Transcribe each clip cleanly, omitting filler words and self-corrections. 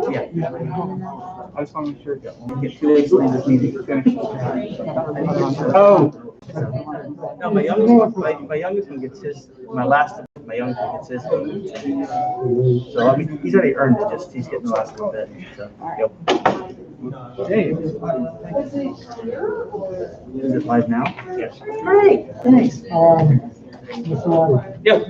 Yeah. I just want to make sure we get 2 weeks in this meeting to finish. Oh. No, my youngest one gets his, my youngest one gets his. So I mean, he's already earned it, just he's getting the last little bit. So, yep. Hey. Is it live now? Yes. Great, thanks. Yep.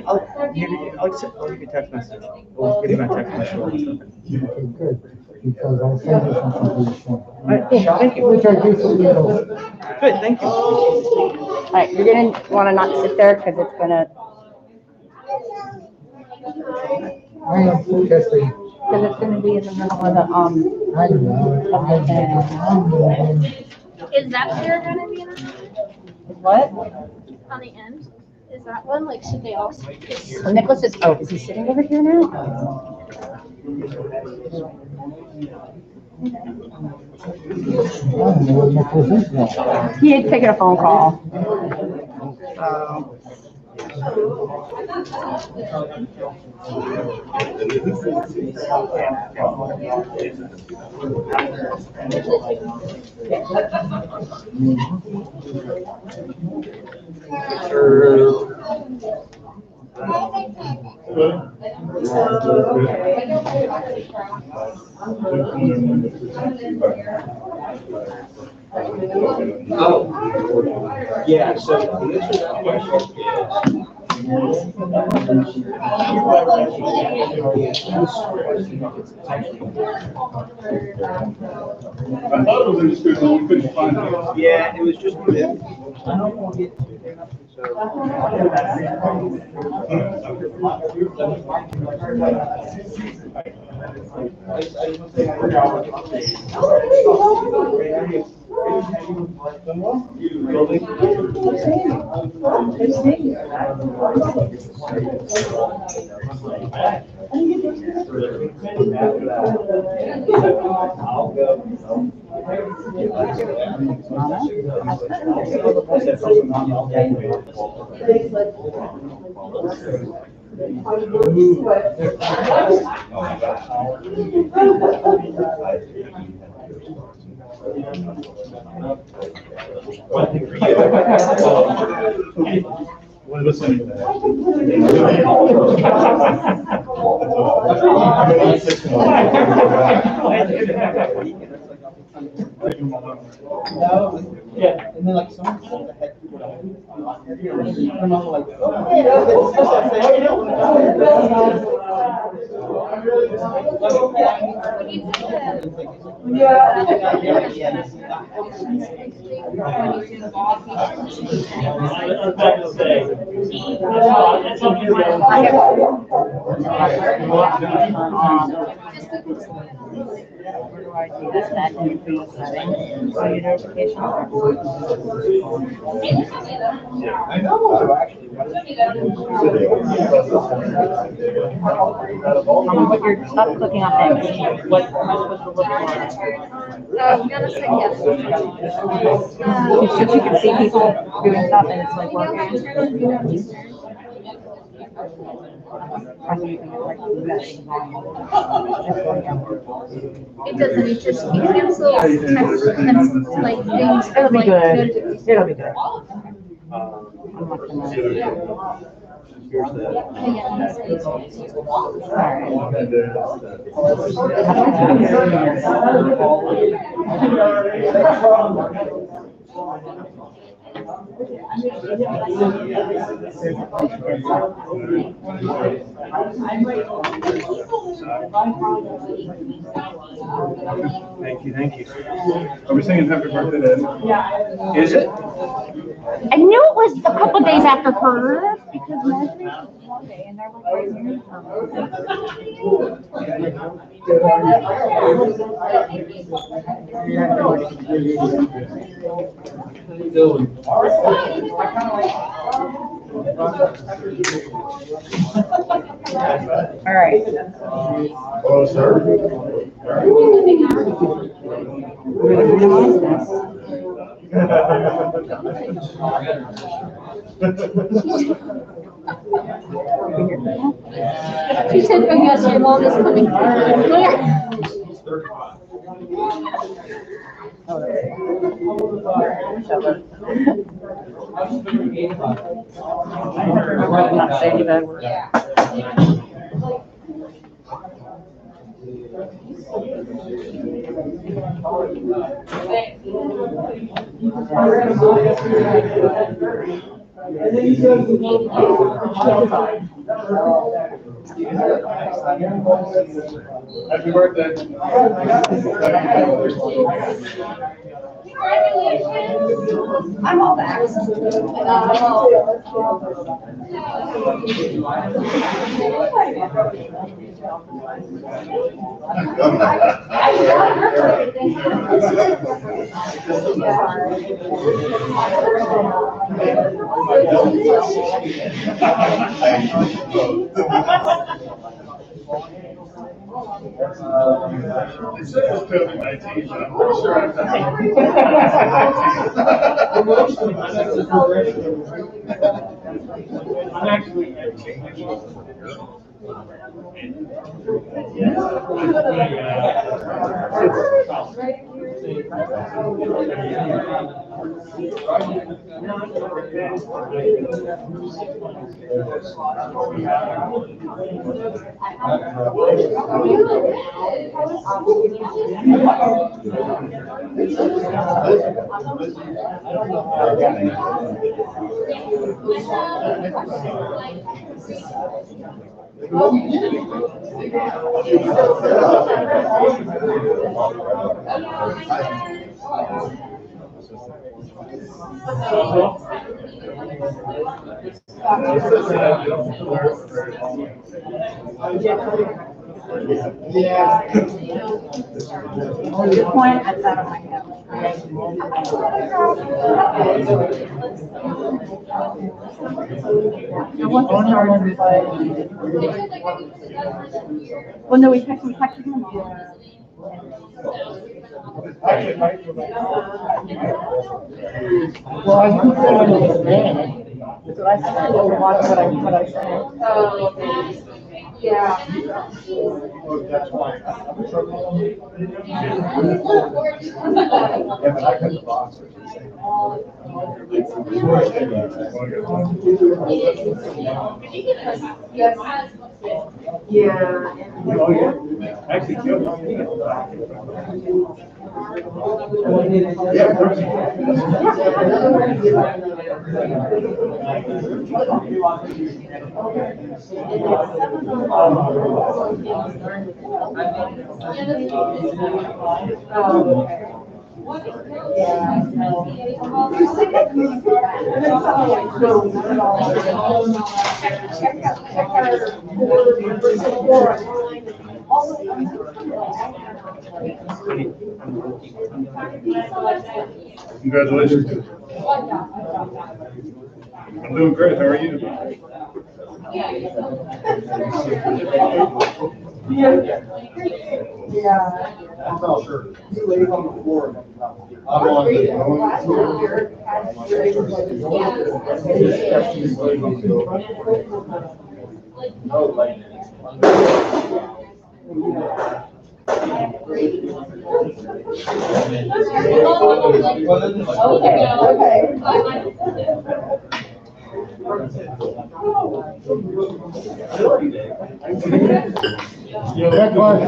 I'll give you a text message. I'll give you my text message. Okay, good. Because I'll send you something really soon. All right, thank you. Which I do for you. Good, thank you. All right, you're gonna want to not sit there because it's gonna. I am protesting. Because it's gonna be in the middle of the I know. Is that chair gonna be in What? on the end? Is that one like should they all? Well, Nicholas is. Oh, is he sitting over here now? He had taken a phone call. Oh, yeah, so the answer to that question I thought it was in the school, but you couldn't find it. yeah, it was just that I don't want to get too big up, We're listening to that. yeah, and then like someone called the head people like, Where do I do this? That info settings. So your notifications. I know, actually. But you're up clicking on things. What am I supposed to look for? I'm gonna say yes. It's just you can see people doing stuff and it's like working. It doesn't, it just it cancels text like things. It'll be like good. notifications. It'll be good. I'm not gonna. Here's the. Thank you. Are we singing happy birthday to Ed? Is it? I knew it was a couple days after her because Leslie was Monday and they're like right here. All right. Hello, sir. We're gonna minimize this. She said, "Oh, yes, your mom is coming." Where? Not say any bad words. Happy birthday. I'm all back. They said it was COVID-19, but I'm pretty sure I'm actually. Good point. I thought of my head. Well, no, we texted him. Well, I think that was bad. That's what I said. What I said. Oh, okay. Yeah. That's why. Yeah. Oh, yeah. Actually, Congratulations. I'm doing great. How are you? I'm not sure. You laid on the floor. I'm on Yeah, that's why.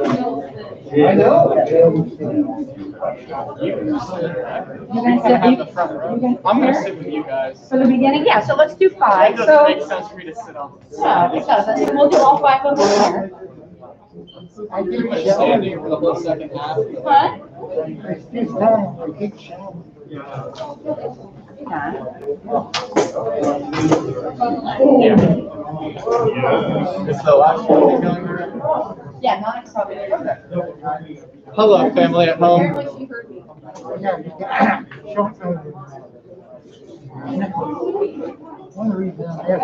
I know. I'm gonna sit with you guys. For the beginning, yeah, so let's do five. It doesn't make So, sense for me to sit on. no, it doesn't. We'll do all five of them here. Pretty much standing for the whole second half. Huh? It's time to take a shower. Yeah. It's the last one you're going around. Yeah, not probably. Hello, family at home. Apparently she heard me. One reason I have.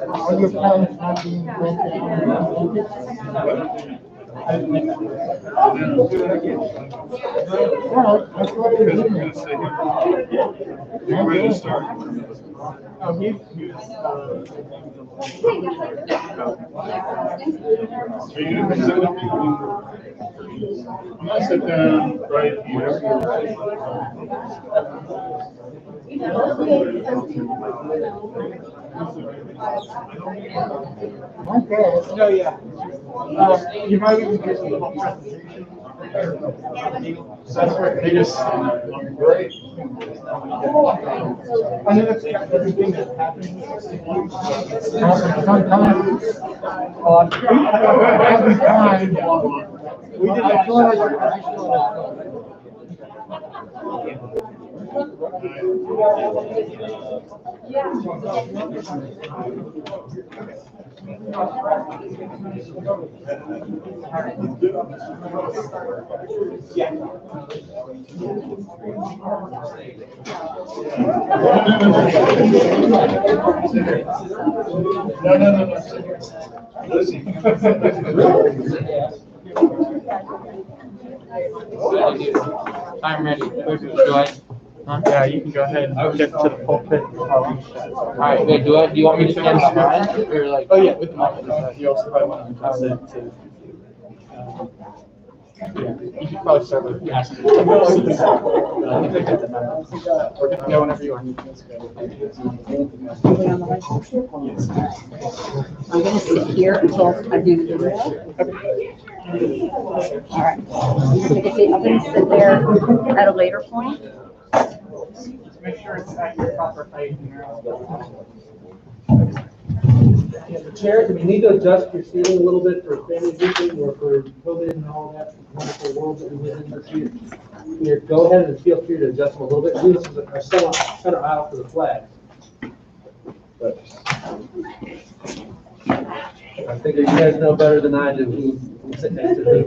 Are your plans not being rented out? Well, that's what it is. You're ready to start. Are you gonna sit with me? I'm gonna sit down right here. Okay. No, yeah. You might even get a little presentation. That's right. They just, great. I know that's everything that's happening. Sometimes, every time, we did that. No. I'm ready. Do I? Yeah, you can go ahead and get to the pulpit. All right, wait, do you want me to stand behind or like? Oh, yeah, with the mic. You also probably want to adjust it to. Yeah, you should probably start with asking. Or yeah, whenever you want. I'm gonna sit here until I do the video. All right. Take a seat. I'm gonna sit there at a later point. Make sure it's at your proper height. The chair, do we need to adjust your seating a little bit for family visiting or for COVID and all that wonderful world that we live in this year? Here, go ahead and feel free to adjust them a little bit. This is our center aisle for the flag. But I think you guys know better than I do who's sitting next to who.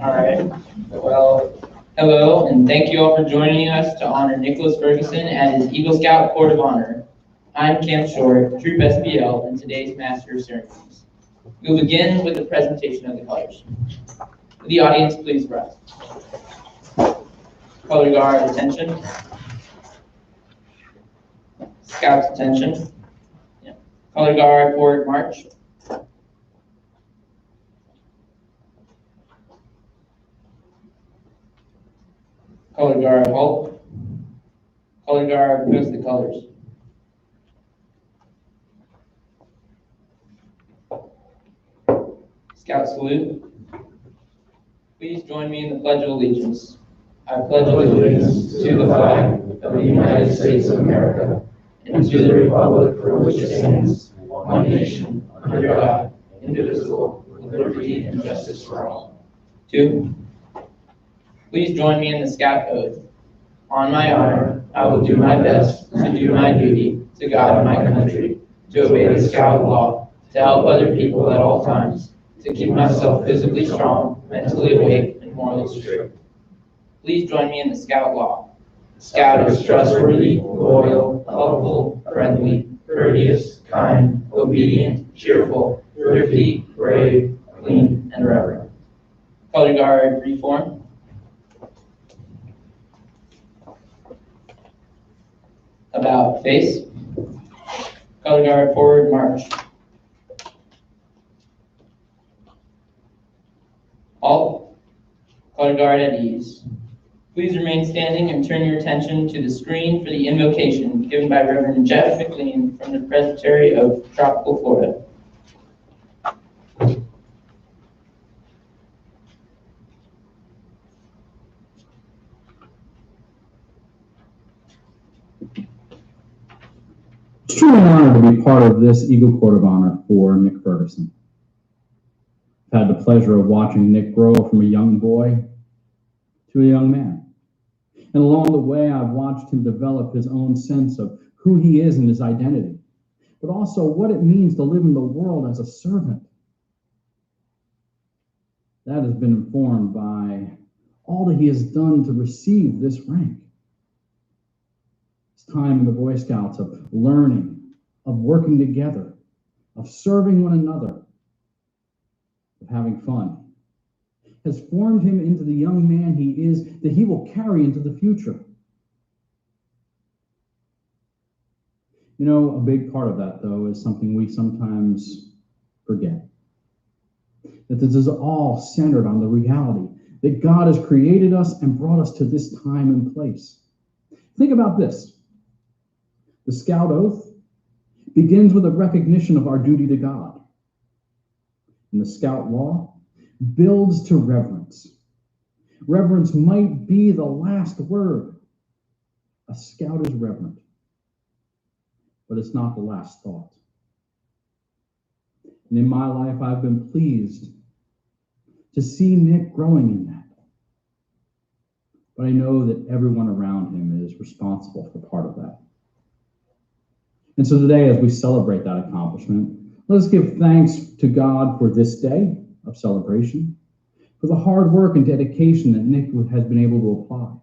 All right, well, hello, and thank you all for joining us to honor Nicholas Ferguson at his Eagle Scout Court of Honor. I'm Cam Short, Troop SBL, and today's Master of Ceremonies. We'll begin with the presentation of the colors. Would the audience please rise? Color guard, attention. Scouts, attention. Yeah. Color guard, forward march. Color guard, halt. Color guard, post the colors. Scout salute. Please join me in the Pledge of Allegiance. I pledge allegiance to the flag of the United States of America and to the republic for which it stands, one nation, under God, indivisible, with liberty and justice for all. 2. Please join me in the Scout Oath. On my honor, I will do my best to do my duty to God and my country, to obey the Scout law, to help other people at all times, to keep myself physically strong, mentally awake, and morally straight. Please join me in the Scout law. Scout is trustworthy, loyal, helpful, friendly, courteous, kind, obedient, cheerful, thrifty, brave, clean, and reverent. Color guard, reform. About face. Color guard, forward march. Halt. Color guard at ease. Please remain standing and turn your attention to the screen for the invocation given by Reverend Jeff McLean from the Presbytery of Tropical Florida. It's truly an honor to be part of this Eagle Court of Honor for Nick Ferguson. I've had the pleasure of watching Nick grow from a young boy to a young man. And along the way, I've watched him develop his own sense of who he is and his identity, but also what it means to live in the world as a servant. That has been informed by all that he has done to receive this rank. His time in the Boy Scouts of learning, of working together, of serving one another, of having fun, has formed him into the young man he is that he will carry into the future. You know, a big part of that, though, is something we sometimes forget. That this is all centered on the reality that God has created us and brought us to this time and place. Think about this. The Scout Oath begins with a recognition of our duty to God. And the Scout Law builds to reverence. Reverence might be the last word. A Scout is reverent, but it's not the last thought. And in my life, I've been pleased to see Nick growing in that. But I know that everyone around him is responsible for part of that. And so today, as we celebrate that accomplishment, let's give thanks to God for this day of celebration, for the hard work and dedication that Nick has been able to apply,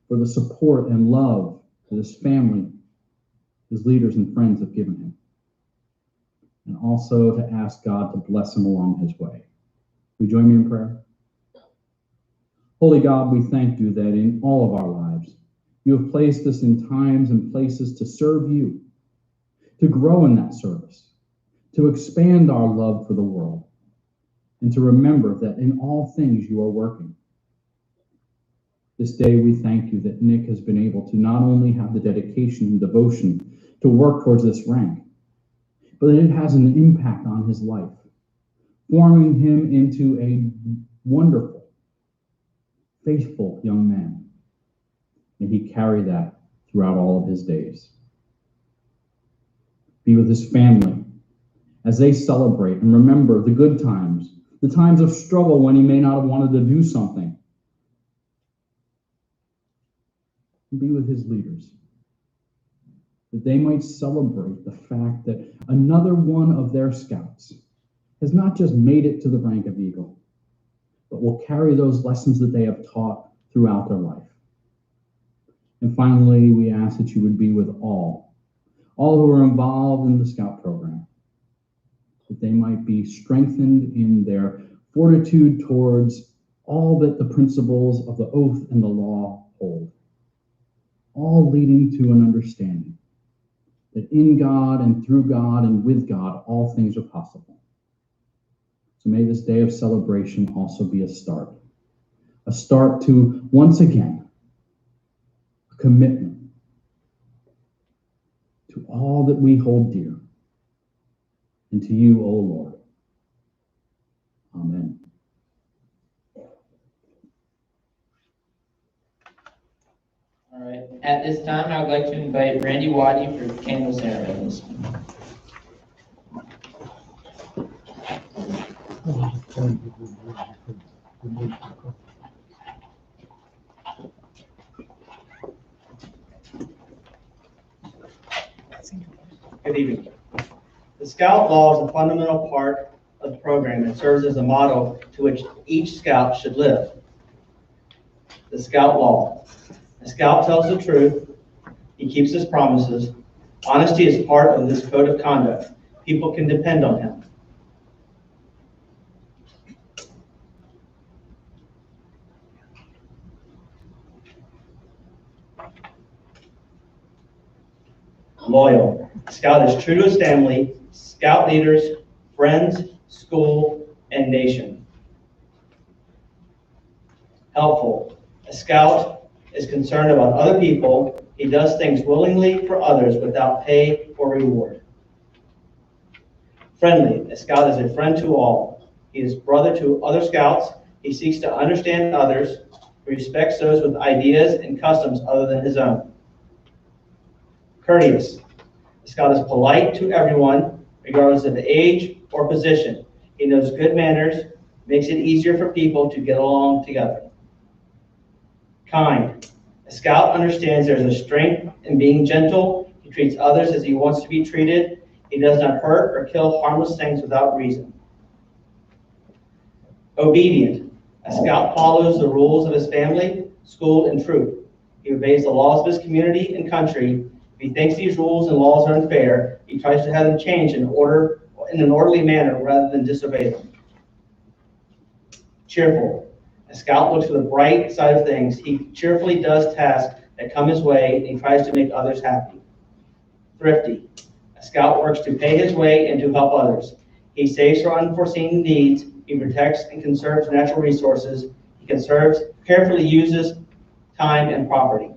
for the support and love that his family, his leaders and friends have given him, and also to ask God to bless him along his way. Will you join me in prayer? Holy God, we thank you that in all of our lives, you have placed us in times and places to serve you, to grow in that service, to expand our love for the world, and to remember that in all things you are working. This day we thank you that Nick has been able to not only have the dedication and devotion to work towards this rank, but that it has an impact on his life, forming him into a wonderful, faithful young man. May he carry that throughout all of his days. Be with his family as they celebrate and remember the good times, the times of struggle when he may not have wanted to do something. And be with his leaders, that they might celebrate the fact that another one of their scouts has not just made it to the rank of Eagle, but will carry those lessons that they have taught throughout their life. And finally, we ask that you would be with all who are involved in the Scout program, that they might be strengthened in their fortitude towards all that the principles of the oath and the law hold, all leading to an understanding that in God and through God and with God, all things are possible. So may this day of celebration also be a start to, once again, a commitment to all that we hold dear, and to you, O Lord. Amen. All right. At this time, I would like to invite Randy Waddy for candle ceremonies. Good evening. The Scout Law is a fundamental part of the program and serves as a model to which each Scout should live. The Scout Law. A Scout tells the truth. He keeps his promises. Honesty is part of this code of conduct. People can depend on him. Loyal. Scout is true to his family, Scout leaders, friends, school, and nation. Helpful. A Scout is concerned about other people. He does things willingly for others without pay or reward. Friendly. A Scout is a friend to all. He is brother to other Scouts. He seeks to understand others. He respects those with ideas and customs other than his own. Courteous. The Scout is polite to everyone, regardless of age or position. He knows good manners, makes it easier for people to get along together. Kind. A Scout understands there's a strength in being gentle. He treats others as he wants to be treated. He does not hurt or kill harmless things without reason. Obedient. A Scout follows the rules of his family, school, and troop. He obeys the laws of his community and country. If he thinks these rules and laws are unfair, he tries to have them changed in an orderly manner rather than disobey them. Cheerful. A Scout looks for the bright side of things. He cheerfully does tasks that come his way, and he tries to make others happy. Thrifty. A Scout works to pay his way and to help others. He saves for unforeseen needs. He protects and conserves natural resources. He carefully uses time and property.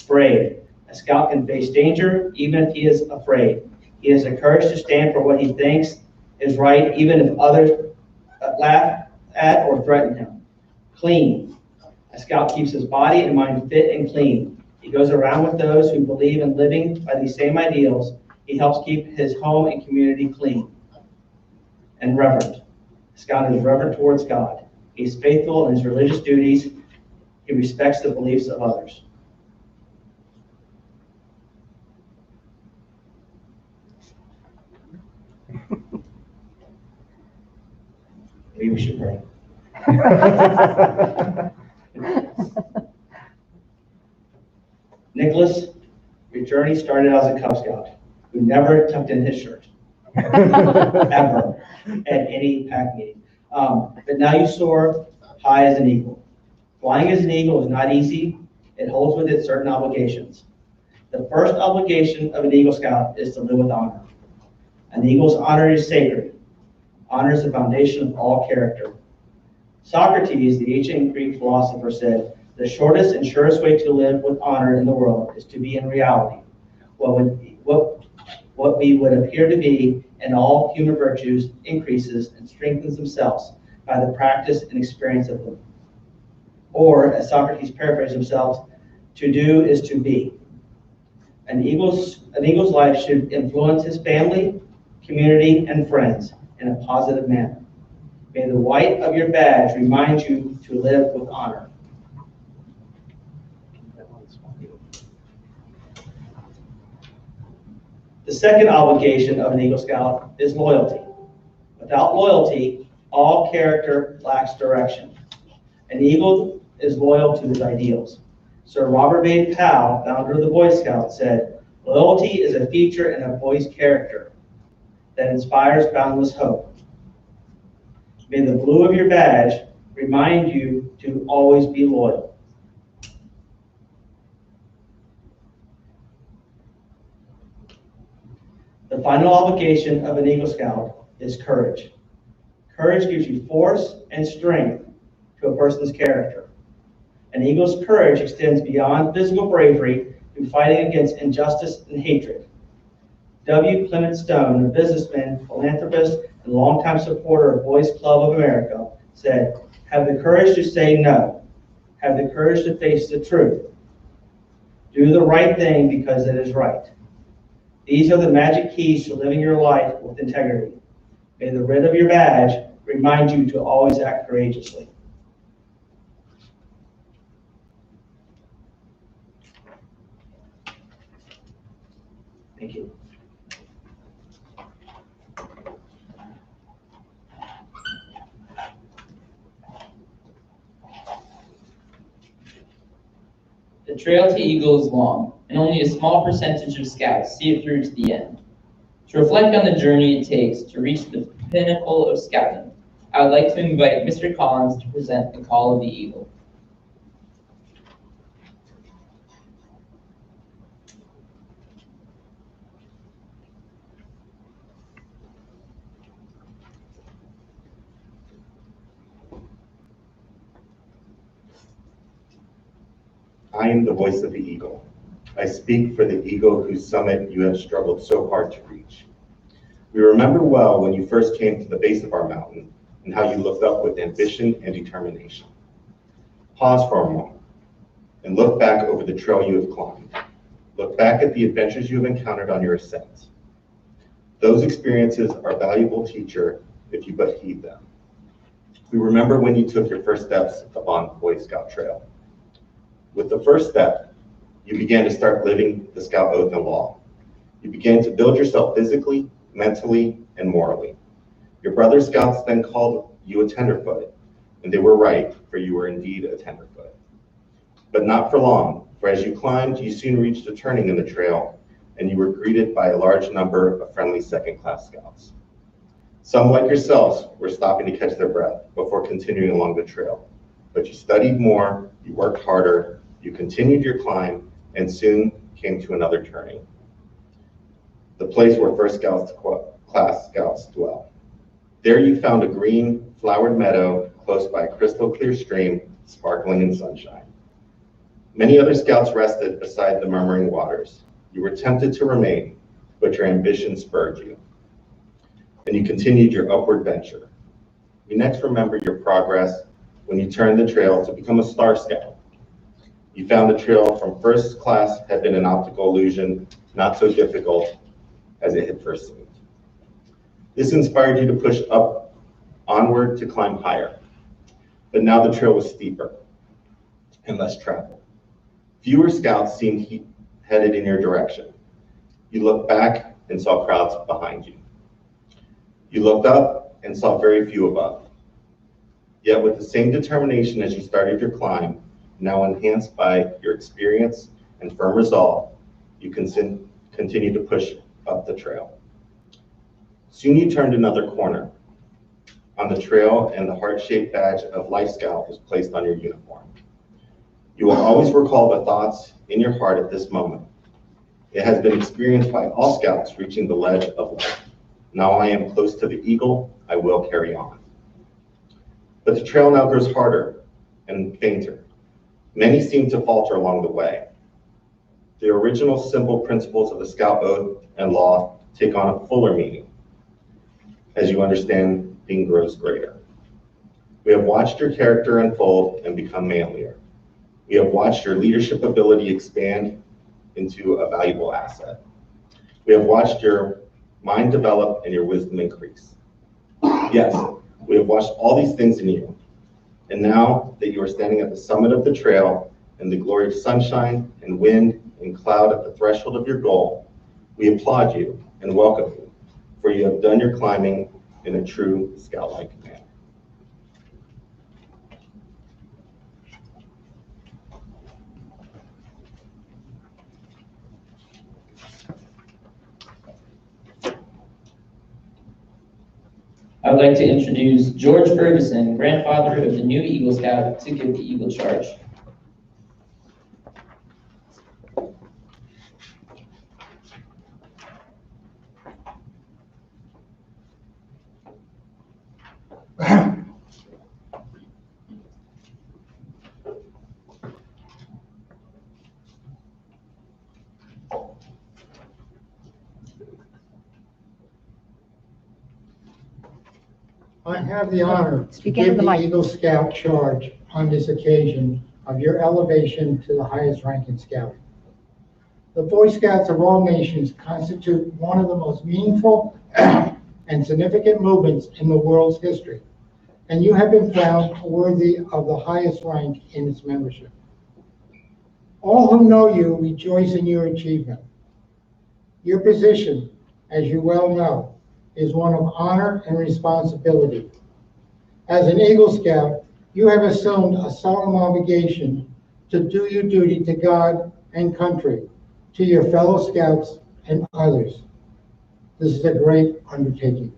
Brave. A Scout can face danger even if he is afraid. He has the courage to stand for what he thinks is right, even if others laugh at or threaten him. Clean. A Scout keeps his body and mind fit and clean. He goes around with those who believe in living by these same ideals. He helps keep his home and community clean. And reverent. A Scout is reverent towards God. He is faithful in his religious duties. He respects the beliefs of others. Maybe we should pray. Nicholas, your journey started as a Cub Scout who never tucked in his shirt, ever, at any pack meeting. But now you soar high as an eagle. Flying as an eagle is not easy. It holds with it certain obligations. The first obligation of an Eagle Scout is to live with honor. An eagle's honor is sacred. Honor is the foundation of all character. Socrates, the ancient Greek philosopher, said, the shortest and surest way to live with honor in the world is to be in reality what we would appear to be, and all human virtues increases and strengthens themselves by the practice and experience of them. Or, as Socrates paraphrased himself, to do is to be. An eagle's life should influence his family, community, and friends in a positive manner. May the white of your badge remind you to live with honor. The second obligation of an Eagle Scout is loyalty. Without loyalty, all character lacks direction. An eagle is loyal to his ideals. Sir Robert Bade Powell, founder of the Boy Scouts, said, loyalty is a feature in a boy's character that inspires boundless hope. May the blue of your badge remind you to always be loyal. The final obligation of an Eagle Scout is courage. Courage gives you force and strength to a person's character. An eagle's courage extends beyond physical bravery to fighting against injustice and hatred. W. Clement Stone, a businessman, philanthropist, and longtime supporter of Boys Club of America, said, have the courage to say no. Have the courage to face the truth. Do the right thing because it is right. These are the magic keys to living your life with integrity. May the red of your badge remind you to always act courageously. Thank you. The trail to Eagle is long, and only a small percentage of Scouts see it through to the end. To reflect on the journey it takes to reach the pinnacle of Scouting, I would like to invite Mr. Collins to present the Call of the Eagle. I am the voice of the eagle. I speak for the eagle whose summit you have struggled so hard to reach. We remember well when you first came to the base of our mountain and how you looked up with ambition and determination. Pause for a moment and look back over the trail you have climbed. Look back at the adventures you have encountered on your ascent. Those experiences are a valuable teacher if you but heed them. We remember when you took your first steps upon the Boy Scout trail. With the first step, you began to start living the Scout Oath and Law. You began to build yourself physically, mentally, and morally. Your brother Scouts then called you a tenderfoot, and they were right, for you were indeed a tenderfoot. But not for long, for as you climbed, you soon reached a turning in the trail, and you were greeted by a large number of friendly second-class Scouts. Some, like yourselves, were stopping to catch their breath before continuing along the trail. But you studied more, you worked harder, you continued your climb, and soon came to another turning. The place where first class Scouts dwell. There you found a green, flowered meadow close by a crystal clear stream sparkling in sunshine. Many other Scouts rested beside the murmuring waters. You were tempted to remain, but your ambition spurred you, and you continued your upward venture. You next remember your progress when you turned the trail to become a Star Scout. You found the trail from first class had been an optical illusion, not so difficult as it had first seemed. This inspired you to push up, onward to climb higher. But now the trail was steeper and less traveled. Fewer Scouts seemed headed in your direction. You looked back and saw crowds behind you. You looked up and saw very few above. Yet with the same determination as you started your climb, now enhanced by your experience and firm resolve, you continue to push up the trail. Soon you turned another corner on the trail, and the heart-shaped badge of Life Scout was placed on your uniform. You will always recall the thoughts in your heart at this moment. It has been experienced by all Scouts reaching the ledge of life. Now I am close to the eagle, I will carry on. But the trail now grows harder and fainter. Many seem to falter along the way. The original simple principles of the Scout Oath and Law take on a fuller meaning as you understand being grows greater. We have watched your character unfold and become manlier. We have watched your leadership ability expand into a valuable asset. We have watched your mind develop and your wisdom increase. Yes, we have watched all these things in you. And now that you are standing at the summit of the trail in the glory of sunshine and wind and cloud at the threshold of your goal, we applaud you and welcome you, for you have done your climbing in a true Scout-like manner. I would like to introduce George Ferguson, grandfather of the new Eagle Scout, to give the Eagle Charge. I have the honor to Speak into give the the mic. Eagle Scout charge on this occasion of your elevation to the highest ranking scout. The Boy Scouts of all nations constitute one of the most meaningful and significant movements in the world's history, and you have been found worthy of the highest rank in its membership. All who know you rejoice in your achievement. Your position, as you well know, is one of honor and responsibility. As an Eagle Scout, you have assumed a solemn obligation to do your duty to God and country, to your fellow Scouts and others. This is a great undertaking.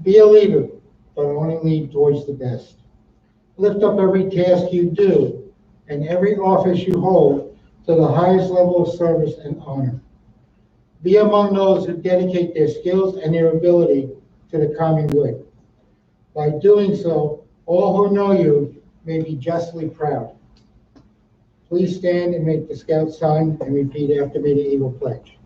Be a leader, but only lead towards the best. Lift up every task you do and every office you hold to the highest level of service and honor. Be among those who dedicate their skills and their ability to the common good. By doing so, all who know you may be justly proud. Please stand and make the Scout sign and repeat after me the Eagle Pledge.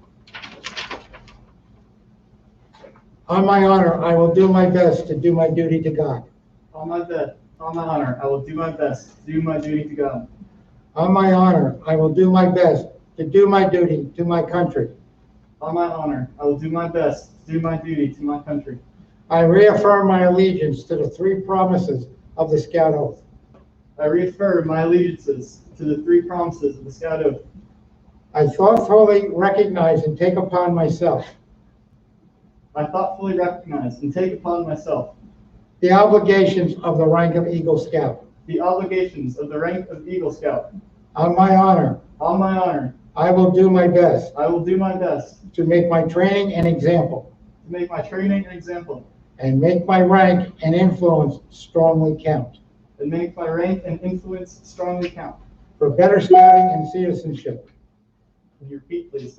On my honor, I will do my best to do my duty to God. On my honor, I will do my best to do my duty to God. On my honor, I will do my best to do my duty to my country. On my honor, I will do my best to do my duty to my country. I reaffirm my allegiance to the three promises of the Scout Oath. I reaffirm my allegiances to the three promises of the Scout Oath. I thoughtfully recognize and take upon myself I thoughtfully recognize and take upon myself the obligations of the rank of Eagle Scout. the obligations of the rank of Eagle Scout. On my honor, On my honor, I will do my best I will do my best to make my training an example to make my training an example and make my rank and influence strongly count and make my rank and influence strongly count. for better scouting and citizenship. Can you repeat, please?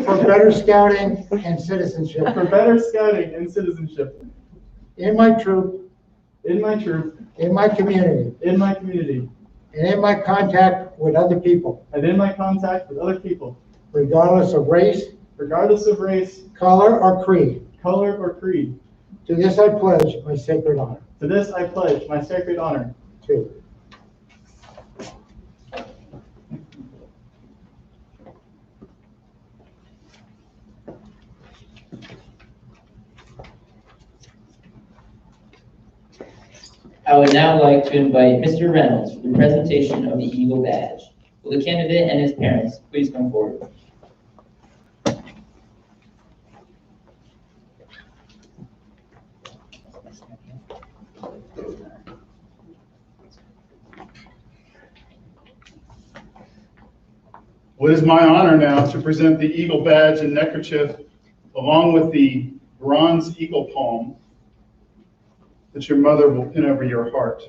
For better scouting and citizenship For better scouting and citizenship in my troop, in my troop, in my community, in my community, and in my contact with other people, and in my contact with other people, regardless of race, regardless of race, color, or creed. color, or creed. To this I pledge my sacred honor. To this I pledge my sacred honor. Two. I would now like to invite Mr. Reynolds for the presentation of the Eagle Badge. Will the candidate and his parents please come forward? What is my honor now to present the Eagle Badge and neckerchief along with the bronze eagle palm that your mother will pin over your heart.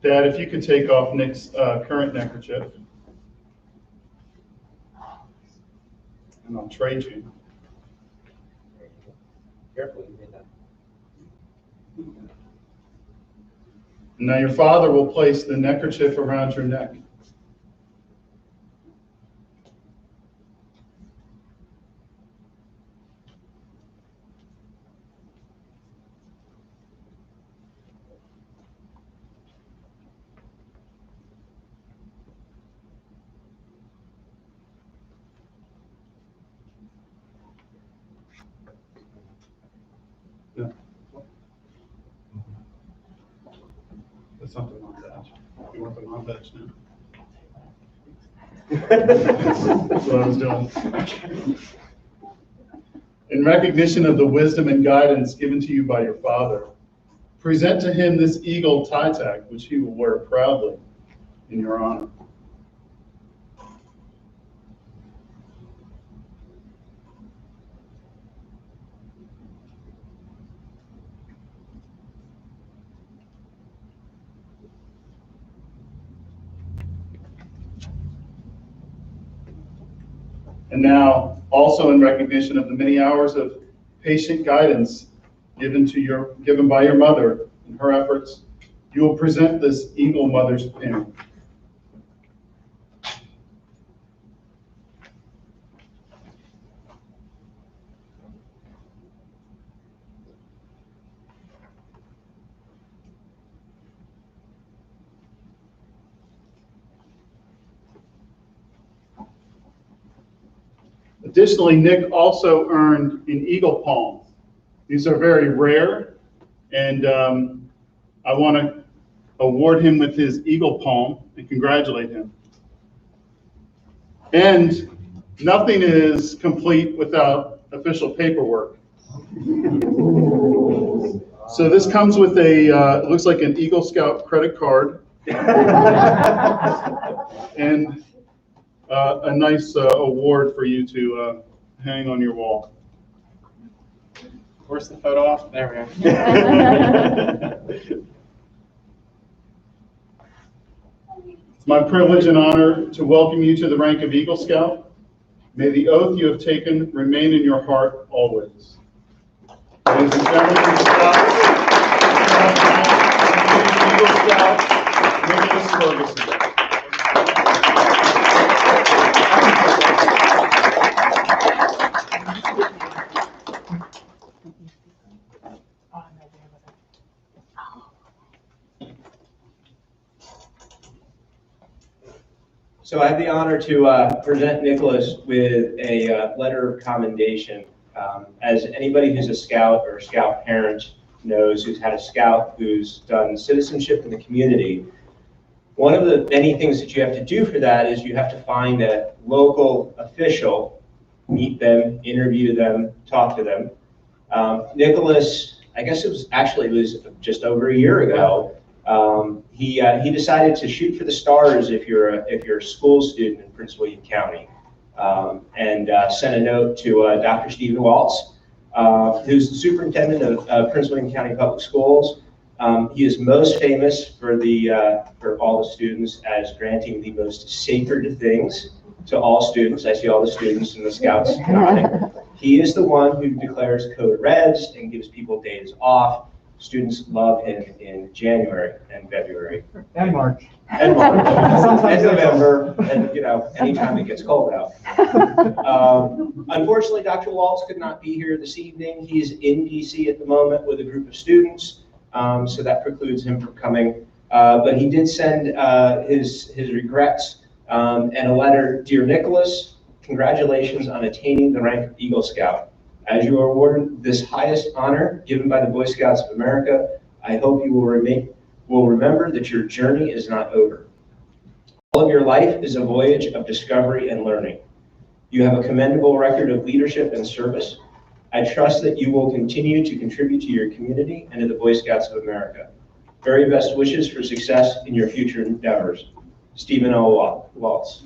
Dad, if you could take off Nick's current neckerchief. And I'll trade you. Careful, you made that. Now your father will place the neckerchief around your neck. No. That's not the montage. You want the montage now? That's what I was doing. In recognition of the wisdom and guidance given to you by your father, present to him this eagle tie tag, which he will wear proudly in your honor. And now, also in recognition of the many hours of patient guidance given by your mother in her efforts, you will present this Eagle Mother's pin. Additionally, Nick also earned an Eagle Palm. These are very rare, and I want to award him with his Eagle Palm and congratulate him. And nothing is complete without official paperwork. So this comes with a, it looks like an Eagle Scout credit card. And a nice award for you to hang on your wall. Where's the photo off? There we go. It's my privilege and honor to welcome you to the rank of Eagle Scout. May the oath you have taken remain in your heart always. Ladies and gentlemen, Scouts, Eagle Scout, Nicholas Ferguson. So I have the honor to present Nicholas with a letter of commendation. As anybody who's a scout or a scout parent knows, who's had a scout who's done citizenship in the community, one of the many things that you have to do for that is you have to find a local official, meet them, interview them, talk to them. Nicholas, I guess it was just over a year ago, he decided to shoot for the stars if you're a school student in Prince William County, and sent a note to Dr. Stephen Waltz, who's the superintendent of Prince William County Public Schools. He is most famous for all the students as granting the most sacred things to all students. I see all the students and the scouts nodding. He is the one who declares code reds and gives people days off. Students love him in January and February. And March. And March. And November, and anytime it gets cold out. Unfortunately, Dr. Waltz could not be here this evening. He's in DC at the moment with a group of students, so that precludes him from coming. But he did send his regrets and a letter. Dear Nicholas, congratulations on attaining the rank of Eagle Scout. As you are awarded this highest honor given by the Boy Scouts of America, I hope you will remember that your journey is not over. All of your life is a voyage of discovery and learning. You have a commendable record of leadership and service. I trust that you will continue to contribute to your community and to the Boy Scouts of America. Very best wishes for success in your future endeavors. Stephen L. Waltz.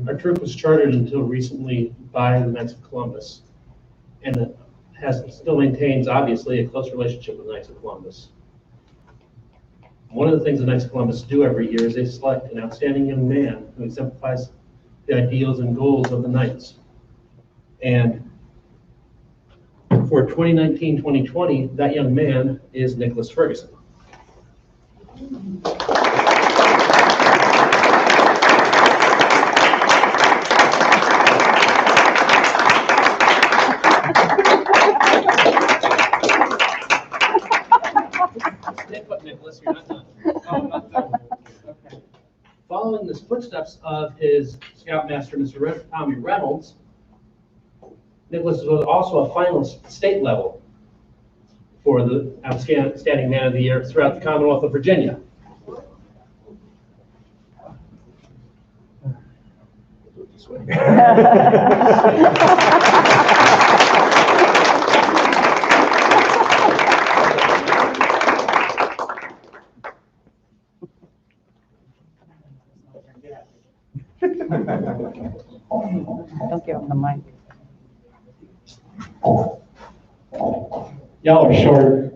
Our troop was chartered until recently by the Knights of Columbus, and it still maintains, obviously, a close relationship with the Knights of Columbus. One of the things the Knights of Columbus do every year is they select an outstanding young man who exemplifies the ideals and goals of the Knights. And for 2019-2020, that young man is Nicholas Ferguson. Nicholas, you're not done. Oh, not done. Okay. Following the footsteps of his scoutmaster, Mr. Tommy Reynolds, Nicholas was also a finalist state level for the Outstanding Man of the Year throughout the Commonwealth of Virginia. This way. Don't give him the mic. Y'all are short.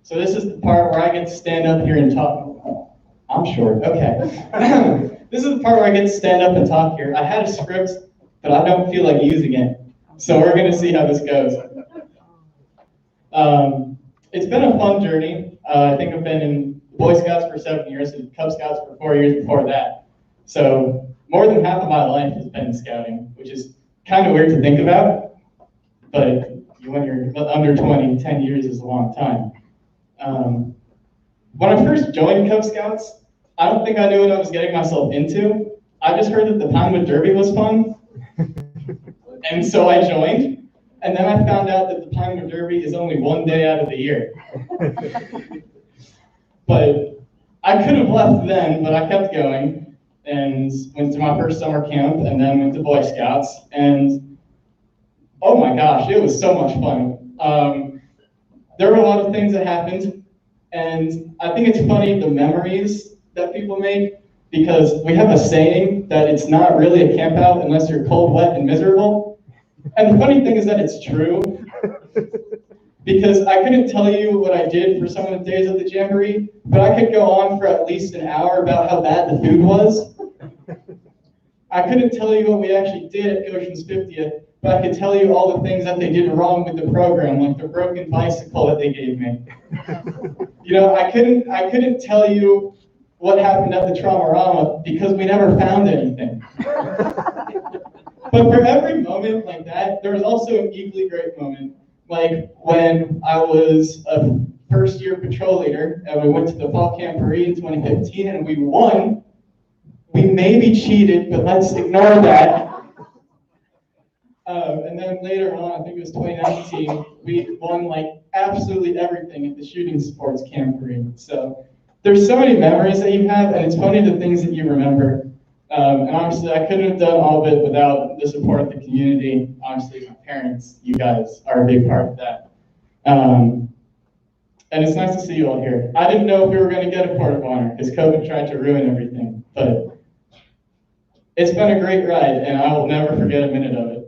So this is the part where I get to stand up here and talk. I'm short, okay. This is the part where I get to stand up and talk here. I had a script, but I don't feel like using it. So we're gonna see how this goes. It's been a fun journey. I think I've been in Boy Scouts for 7 years and Cub Scouts for 4 years before that. So more than half of my life has been scouting, which is kind of weird to think about, but when you're under 20, 10 years is a long time. When I first joined Cub Scouts, I don't think I knew what I was getting myself into. I just heard that the Pinewood Derby was fun, and so I joined, and then I found out that the Pinewood Derby is only one day out of the year. But I could have left then, but I kept going, and went to my first summer camp, and then went to Boy Scouts, and oh my gosh, it was so much fun. There were a lot of things that happened, and I think it's funny the memories that people make, because we have a saying that it's not really a camp out unless you're cold, wet, and miserable. And the funny thing is that it's true, because I couldn't tell you what I did for some of the days of the Jamboree, but I could go on for at least an hour about how bad the food was. I couldn't tell you what we actually did at Goshen's 50th, but I could tell you all the things that they did wrong with the program, like the broken bicycle that they gave me. You know, I couldn't tell you what happened at the Trauma-Rama because we never found anything. But for every moment like that, there was also an equally great moment, like when I was a first-year patrol leader and we went to the Fall Camp Parade in 2015 and we won. We maybe cheated, but let's ignore that. And then later on, I think it was 2019, we won like absolutely everything at the shooting sports camp parade. So there's so many memories that you have, and it's funny the things that you remember. And obviously, I couldn't have done all of it without the support of the community. Obviously, my parents, you guys are a big part of that. And it's nice to see you all here. I didn't know if we were going to get a Port of Honor because COVID tried to ruin everything, but it's been a great ride, and I will never forget a minute of it.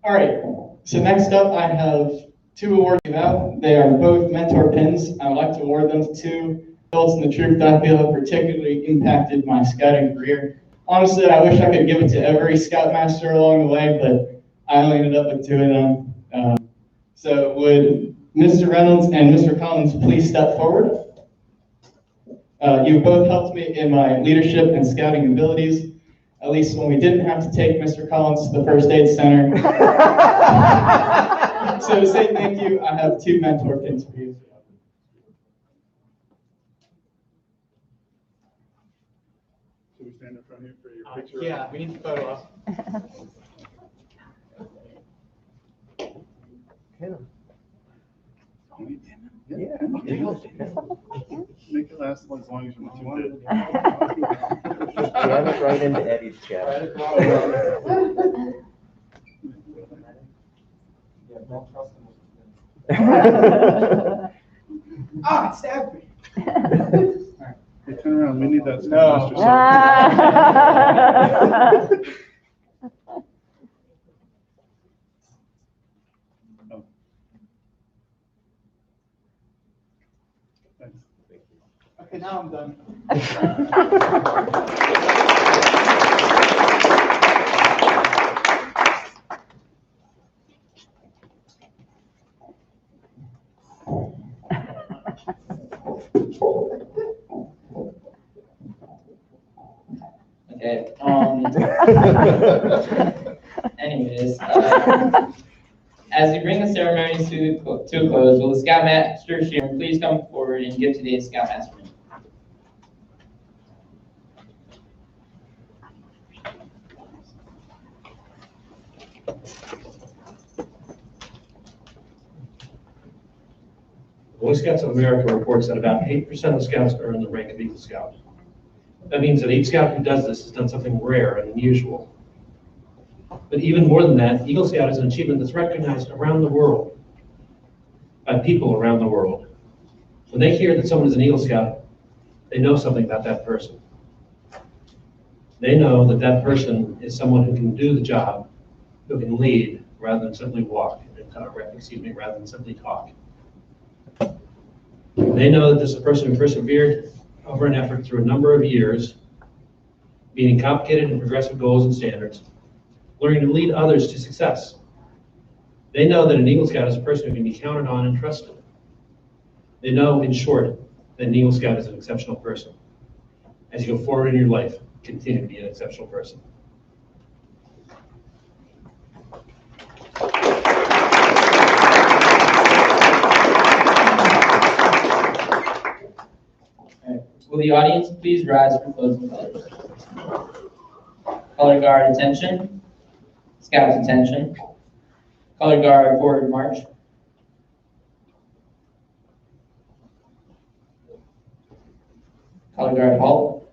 All right, so next up I have 2 awards to give out. They are both mentor pins. I would like to award them to 2 adults in the troop that I feel have particularly impacted my scouting career. Honestly, I wish I could give it to every Scoutmaster along the way, but I only ended up with 2 of them. So would Mr. Reynolds and Mr. Collins please step forward? You both helped me in my leadership and scouting abilities, at least when we didn't have to take Mr. Collins to the first aid center. So to say thank you, I have 2 mentor pins for you. Should we stand in front here for your picture? Yeah, we need the photo up. Yeah. Make it last as long as you want it. Jam it right into Eddie's chest. Ah, it stabbed me. Hey, turn around, we need that. No. Oh. Thanks. Okay, now I'm done. Okay. Anyways, as we bring the ceremony to a close, will the Scoutmaster Sharon please come forward and give today's Scoutmaster ring? Boy Scouts of America reports that about 8% of Scouts earn the rank of Eagle Scout. That means that each Scout who does this has done something rare and unusual. But even more than that, Eagle Scout is an achievement that's recognized around the world by people around the world. When they hear that someone is an Eagle Scout, they know something about that person. They know that that person is someone who can do the job, who can lead rather than simply walk, rather than simply talk. They know that this is a person who persevered over an effort through a number of years, meeting complicated and progressive goals and standards, learning to lead others to success. They know that an Eagle Scout is a person who can be counted on and trusted. They know, in short, that an Eagle Scout is an exceptional person. As you go forward in your life, continue to be an exceptional person. Will the audience please rise for closing colors? Color guard attention. Scouts attention. Color guard forward march. Color guard halt.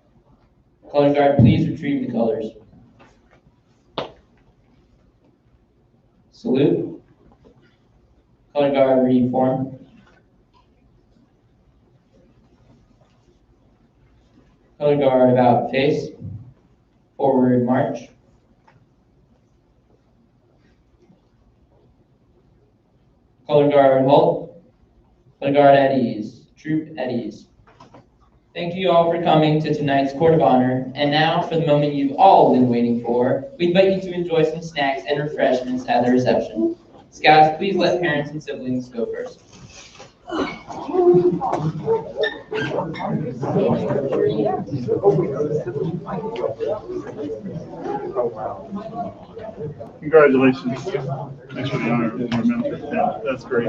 Color guard please retrieve the colors. Salute. Color guard reform. Color guard about face. Forward march. Color guard halt. Color guard at ease. Troop at ease. Thank you all for coming to tonight's Court of Honor. And now for the moment you've all been waiting for, we invite you to enjoy some snacks and refreshments at the reception. Scouts, please let parents and siblings go first. Congratulations. Thanks for the honor. Yeah, that's great.